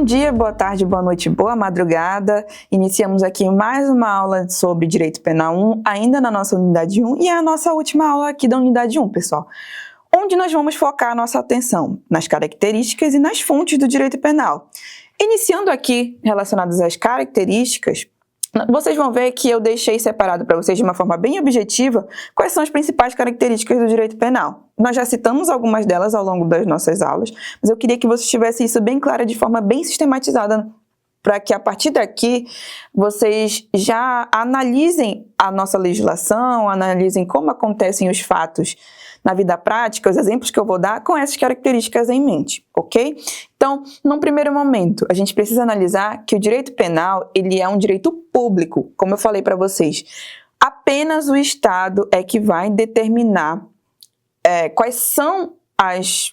dia, boa tarde, boa noite, boa madrugada. Iniciamos aqui mais uma aula sobre Direito Penal 1, ainda na nossa unidade 1, e é a nossa última aula aqui da unidade 1, pessoal. Onde nós vamos focar a nossa atenção nas características e nas fontes do direito penal. Iniciando aqui, relacionadas às características, vocês vão ver que eu deixei separado para vocês de uma forma bem objetiva quais são as principais características do direito penal. Nós já citamos algumas delas ao longo das nossas aulas, mas eu queria que vocês tivessem isso bem claro, de forma bem sistematizada, para que a partir daqui vocês já analisem a nossa legislação, analisem como acontecem os fatos na vida prática, os exemplos que eu vou dar com essas características em mente, ok? Então, num primeiro momento, a gente precisa analisar que o direito penal, ele é um direito público, como eu falei para vocês. Apenas o Estado é que vai determinar quais são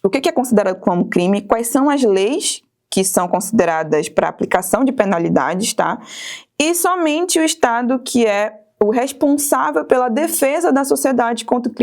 o que é considerado como crime, quais são as leis que são consideradas para aplicação de penalidades, tá? E somente o Estado que é o responsável pela defesa da sociedade contra o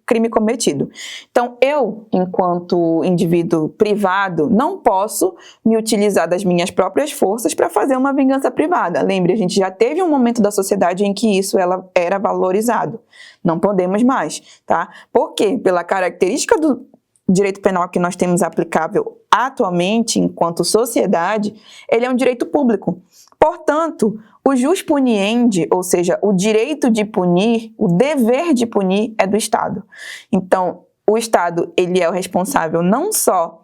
crime cometido. Então, eu, enquanto indivíduo privado, não posso me utilizar das minhas próprias forças para fazer uma vingança privada. Lembre, a gente já teve um momento da sociedade em que isso era valorizado. Não podemos mais, tá? Por quê? Pela característica do direito penal que nós temos aplicável atualmente, enquanto sociedade, ele é um direito público. Portanto, o jus puniendi, ou seja, o direito de punir, o dever de punir é do Estado. Então, o Estado, ele é o responsável não só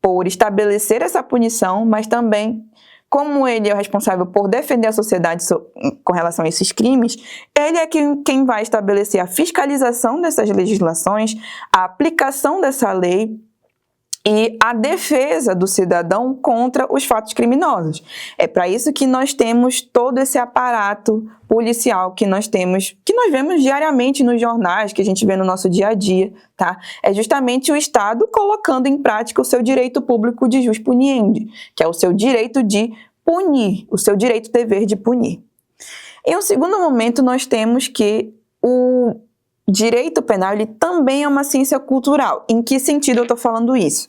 por estabelecer essa punição, mas também, como ele é o responsável por defender a sociedade com relação a esses crimes, ele é quem vai estabelecer a fiscalização dessas legislações, a aplicação dessa lei e a defesa do cidadão contra os fatos criminosos. É para isso que nós temos todo esse aparato policial que nós vemos diariamente nos jornais, que a gente vê no nosso dia a dia, tá? É justamente o Estado colocando em prática o seu direito público de jus puniendi, que é o seu direito de punir, o seu direito dever de punir. Em um segundo momento, nós temos que o direito penal, ele também é uma ciência cultural. Em que sentido eu estou falando isso?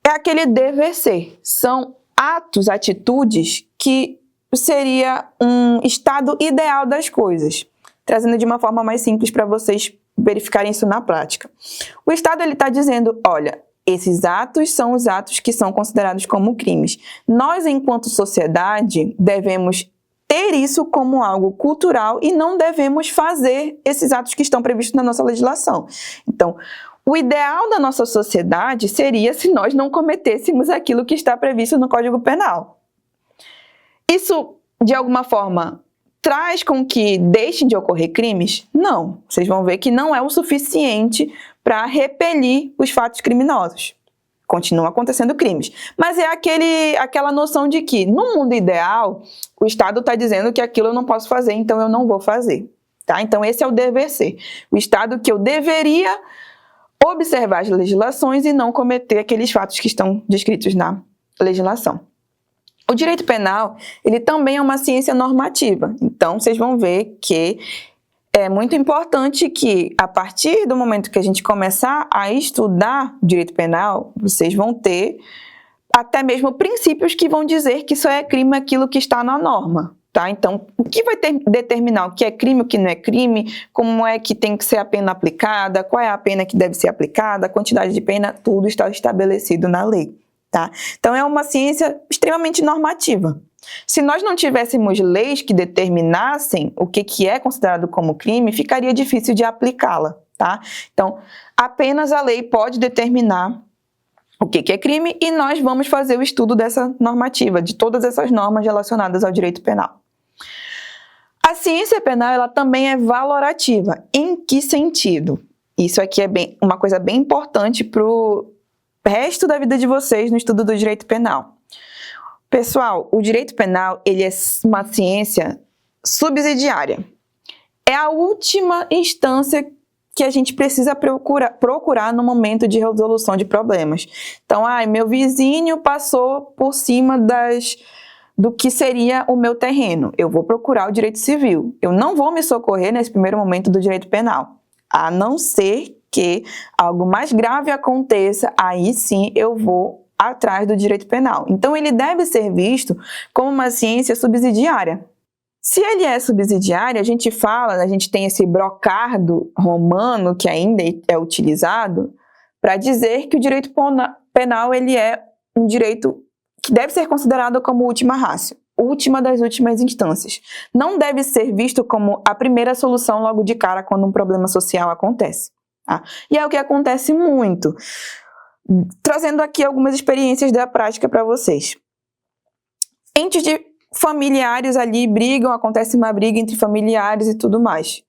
É aquele dever ser. São atos, atitudes que seria um estado ideal das coisas. Trazendo de uma forma mais simples para vocês verificarem isso na prática. O Estado está dizendo, olha, esses atos são os atos que são considerados como crimes. Nós, enquanto sociedade, devemos ter isso como algo cultural e não devemos fazer esses atos que estão previstos na nossa legislação. Então, o ideal da nossa sociedade seria se nós não cometêssemos aquilo que está previsto no Código Penal. Isso, de alguma forma, traz com que deixem de ocorrer crimes? Não. Vocês vão ver que não é o suficiente para repelir os fatos criminosos. Continuam acontecendo crimes. Mas é aquela noção de que, no mundo ideal, o Estado está dizendo que aquilo eu não posso fazer, então eu não vou fazer. Tá? Então, esse é o dever ser. O Estado que eu deveria observar as legislações e não cometer aqueles fatos que estão descritos na legislação. O direito penal, ele também é uma ciência normativa. Então, vocês vão ver que é muito importante que, a partir do momento que a gente começar a estudar direito penal, vocês vão ter até mesmo princípios que vão dizer que só é crime aquilo que está na norma, tá? Então, o que vai determinar o que é crime, o que não é crime, como é que tem que ser a pena aplicada, qual é a pena que deve ser aplicada, a quantidade de pena, tudo está estabelecido na lei, tá? Então, é uma ciência extremamente normativa. Se nós não tivéssemos leis que determinassem o que é considerado como crime, ficaria difícil de aplicá-la, tá? Então, apenas a lei pode determinar o que é crime e nós vamos fazer o estudo dessa normativa, de todas essas normas relacionadas ao direito penal. A ciência penal, ela também é valorativa. Em que sentido? Isso aqui é uma coisa bem importante para o resto da vida de vocês no estudo do direito penal. Pessoal, o direito penal, ele é uma ciência subsidiária. É a última instância que a gente precisa procurar no momento de resolução de problemas. Então, meu vizinho passou por cima do que seria o meu terreno. Eu vou procurar o direito civil. Eu não vou me socorrer nesse primeiro momento do direito penal, a não ser que algo mais grave aconteça, aí sim eu vou atrás do direito penal. Então, ele deve ser visto como uma ciência subsidiária. Se ele é subsidiário, a gente tem esse brocardo romano que ainda é utilizado para dizer que o direito penal ele é um direito que deve ser considerado como última ratio, última das últimas instâncias. Não deve ser visto como a primeira solução logo de cara quando um problema social acontece. Tá? E é o que acontece muito. Trazendo aqui algumas experiências da prática para vocês. Entes de familiares ali brigam, acontece uma briga entre familiares e tudo mais.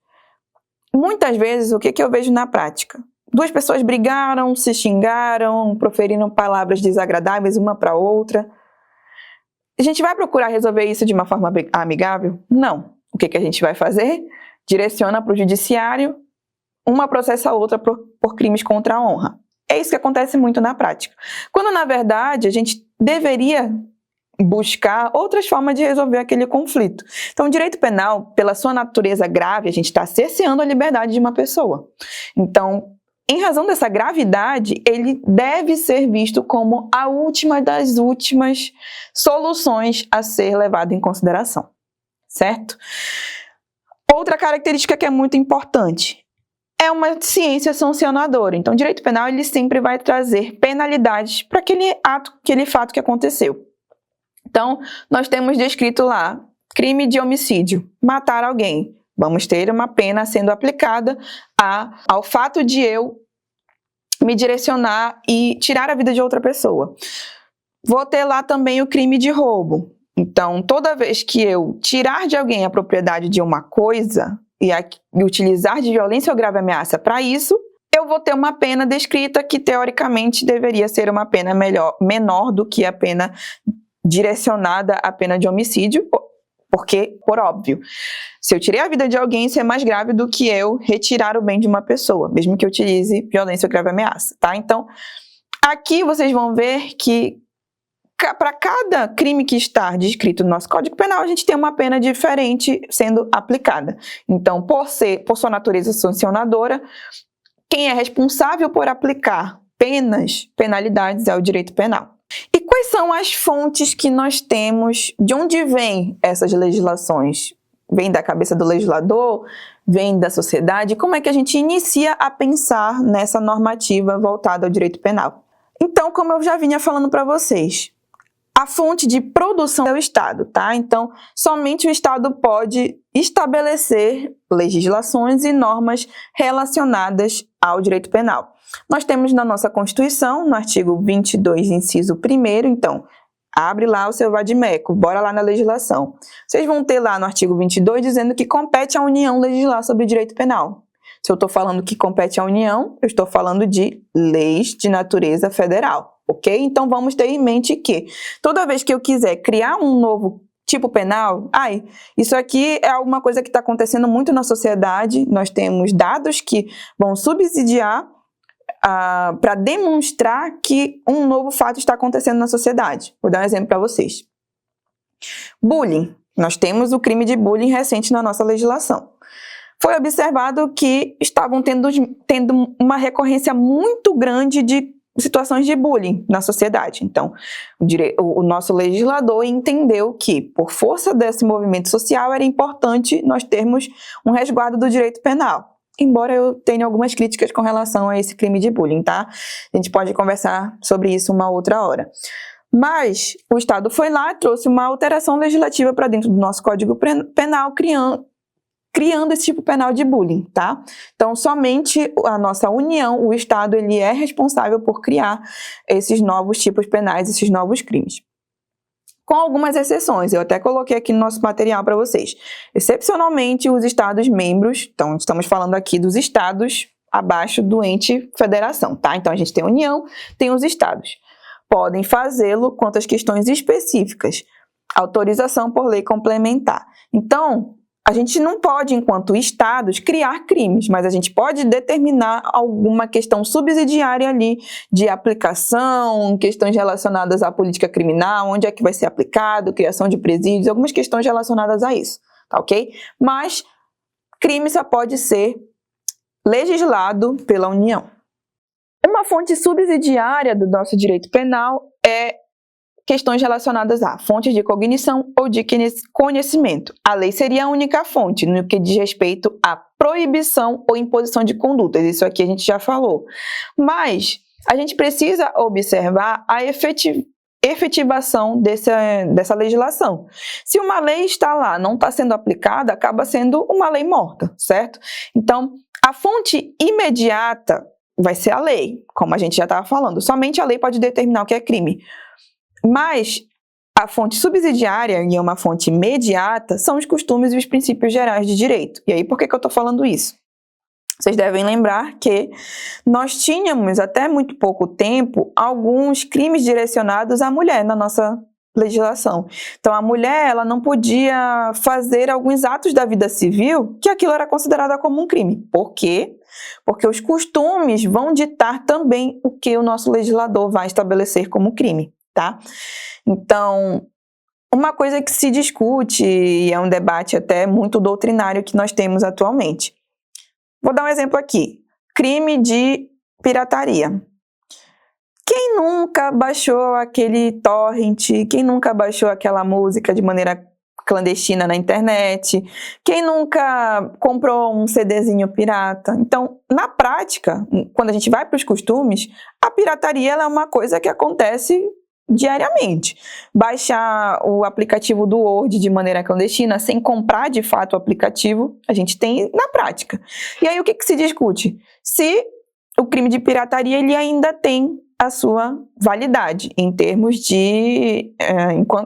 Muitas vezes, o que eu vejo na prática? Duas pessoas brigaram, se xingaram, proferiram palavras desagradáveis uma para outra. A gente vai procurar resolver isso de uma forma amigável? Não. O que a gente vai fazer? Direciona para o judiciário, uma processa a outra por crimes contra a honra. É isso que acontece muito na prática. Quando, na verdade, a gente deveria buscar outras formas de resolver aquele conflito. Então, o direito penal, pela sua natureza grave, a gente está cerceando a liberdade de uma pessoa. Então, em razão dessa gravidade, ele deve ser visto como a última das últimas soluções a ser levado em consideração, certo? Outra característica que é muito importante é uma ciência sancionadora. Então, o direito penal ele sempre vai trazer penalidades para aquele fato que aconteceu. Então, nós temos descrito lá, crime de homicídio, matar alguém. Vamos ter uma pena sendo aplicada ao fato de eu me direcionar e tirar a vida de outra pessoa. Vou ter lá também o crime de roubo. Então, toda vez que eu tirar de alguém a propriedade de uma coisa e utilizar de violência ou grave ameaça para isso, eu vou ter uma pena descrita que, teoricamente, deveria ser uma pena menor do que a pena direcionada à pena de homicídio, porque, por óbvio, se eu tirei a vida de alguém, isso é mais grave do que eu retirar o bem de uma pessoa, mesmo que eu utilize violência ou grave ameaça, tá? Então, aqui vocês vão ver que para cada crime que está descrito no nosso Código Penal, a gente tem uma pena diferente sendo aplicada. Então, por sua natureza sancionadora, quem é responsável por aplicar penalidades é o direito penal. E quais são as fontes que nós temos? De onde vêm essas legislações? Vem da cabeça do legislador? Vem da sociedade? Como é que a gente inicia a pensar nessa normativa voltada ao direito penal? Então, como eu já vinha falando para vocês, a fonte de produção é o Estado, tá? Então, somente o Estado pode estabelecer legislações e normas relacionadas ao direito penal. Nós temos na nossa Constituição, no artigo 22, inciso 1º, então, abre lá o seu vade-mecum, bora lá na legislação. Vocês vão ter lá no artigo 22 dizendo que compete à União legislar sobre o direito penal. Se eu estou falando que compete à União, eu estou falando de leis de natureza federal, ok? Então, vamos ter em mente que toda vez que eu quiser criar um novo tipo penal, isso aqui é alguma coisa que está acontecendo muito na sociedade, nós temos dados que vão subsidiar para demonstrar que um novo fato está acontecendo na sociedade. Vou dar um exemplo para vocês. Bullying. Nós temos o crime de bullying recente na nossa legislação. Foi observado que estavam tendo uma recorrência muito grande de situações de bullying na sociedade. Então, o nosso legislador entendeu que, por força desse movimento social, era importante nós termos um resguardo do direito penal. Embora eu tenha algumas críticas com relação a esse crime de bullying, tá? A gente pode conversar sobre isso uma outra hora. Mas o Estado foi lá e trouxe uma alteração legislativa para dentro do nosso Código Penal, criando esse tipo penal de bullying, tá? Então, somente a nossa União, o Estado, ele é responsável por criar esses novos tipos penais, esses novos crimes. Com algumas exceções, eu até coloquei aqui no nosso material para vocês. Excepcionalmente, os Estados membros, então estamos falando aqui dos Estados abaixo do ente federação, tá? Então a gente tem a União, tem os Estados. Podem fazê-lo quanto às questões específicas. Autorização por lei complementar. Então, a gente não pode, enquanto Estados, criar crimes, mas a gente pode determinar alguma questão subsidiária ali de aplicação, questões relacionadas à política criminal, onde é que vai ser aplicado, criação de presídios, algumas questões relacionadas a isso, tá ok? Mas crime só pode ser legislado pela União. Uma fonte subsidiária do nosso direito penal é questões relacionadas a fontes de cognição ou de conhecimento. A lei seria a única fonte no que diz respeito à proibição ou imposição de condutas. Isso aqui a gente já falou. Mas a gente precisa observar a efetivação dessa legislação. Se uma lei está lá, não está sendo aplicada, acaba sendo uma lei morta, certo? Então, a fonte imediata vai ser a lei, como a gente já estava falando. Somente a lei pode determinar o que é crime. Mas a fonte subsidiária e uma fonte imediata são os costumes e os princípios gerais de direito. E aí, por que eu estou falando isso? Vocês devem lembrar que nós tínhamos, até muito pouco tempo, alguns crimes direcionados à mulher na nossa legislação. Então, a mulher ela não podia fazer alguns atos da vida civil que aquilo era considerado como um crime. Por quê? Porque os costumes vão ditar também o que o nosso legislador vai estabelecer como crime. Tá? Então, uma coisa que se discute, e é um debate até muito doutrinário que nós temos atualmente. Vou dar um exemplo aqui. Crime de pirataria. Quem nunca baixou aquele torrent? Quem nunca baixou aquela música de maneira clandestina na internet? Quem nunca comprou um CDzinho pirata? Então, na prática, quando a gente vai para os costumes, a pirataria ela é uma coisa que acontece diariamente. Baixar o aplicativo do Word de maneira clandestina, sem comprar de fato o aplicativo, a gente tem na prática. E aí o que se discute? Se o crime de pirataria ele ainda tem a sua validade, em termos de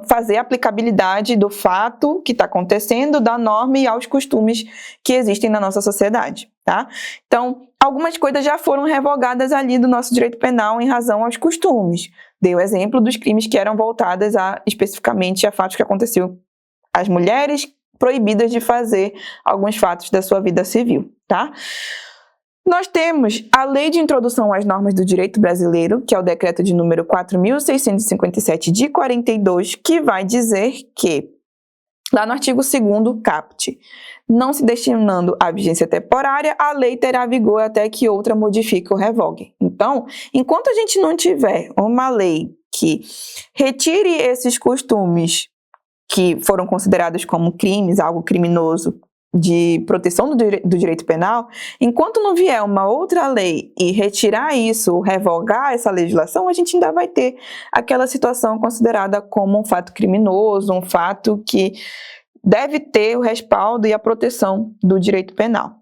fazer a aplicabilidade do fato que está acontecendo, da norma e aos costumes que existem na nossa sociedade. Tá? Então, algumas coisas já foram revogadas ali do nosso direito penal em razão aos costumes. Dei o exemplo dos crimes que eram voltados especificamente a fatos que aconteciam às mulheres proibidas de fazer alguns fatos da sua vida civil. Tá? Nós temos a Lei de Introdução às Normas do Direito Brasileiro, que é o decreto de número 4.657 de 42, que vai dizer que, lá no artigo 2º, caput, não se destinando à vigência temporária, a lei terá vigor até que outra modifique ou revogue. Então, enquanto a gente não tiver uma lei que retire esses costumes que foram considerados como crimes, algo criminoso, de proteção do direito penal, enquanto não vier uma outra lei e retirar isso, revogar essa legislação, a gente ainda vai ter aquela situação considerada como um fato criminoso, um fato que deve ter o respaldo e a proteção do direito penal.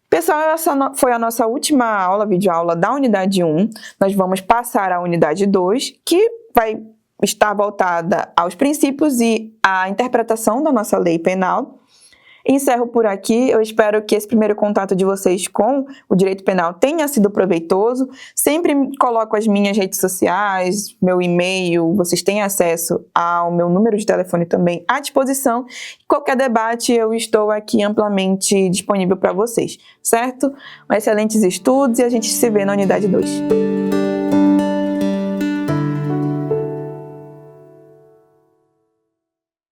Pessoal, essa foi a nossa última aula, videoaula da unidade 1. Nós vamos passar à unidade 2, que vai estar voltada aos princípios e à interpretação da nossa lei penal. Encerro por aqui, eu espero que esse primeiro contato de vocês com o direito penal tenha sido proveitoso. Sempre coloco as minhas redes sociais, meu e-mail, vocês têm acesso ao meu número de telefone também à disposição. Qualquer debate eu estou aqui amplamente disponível para vocês, certo? Excelentes estudos e a gente se vê na unidade 2.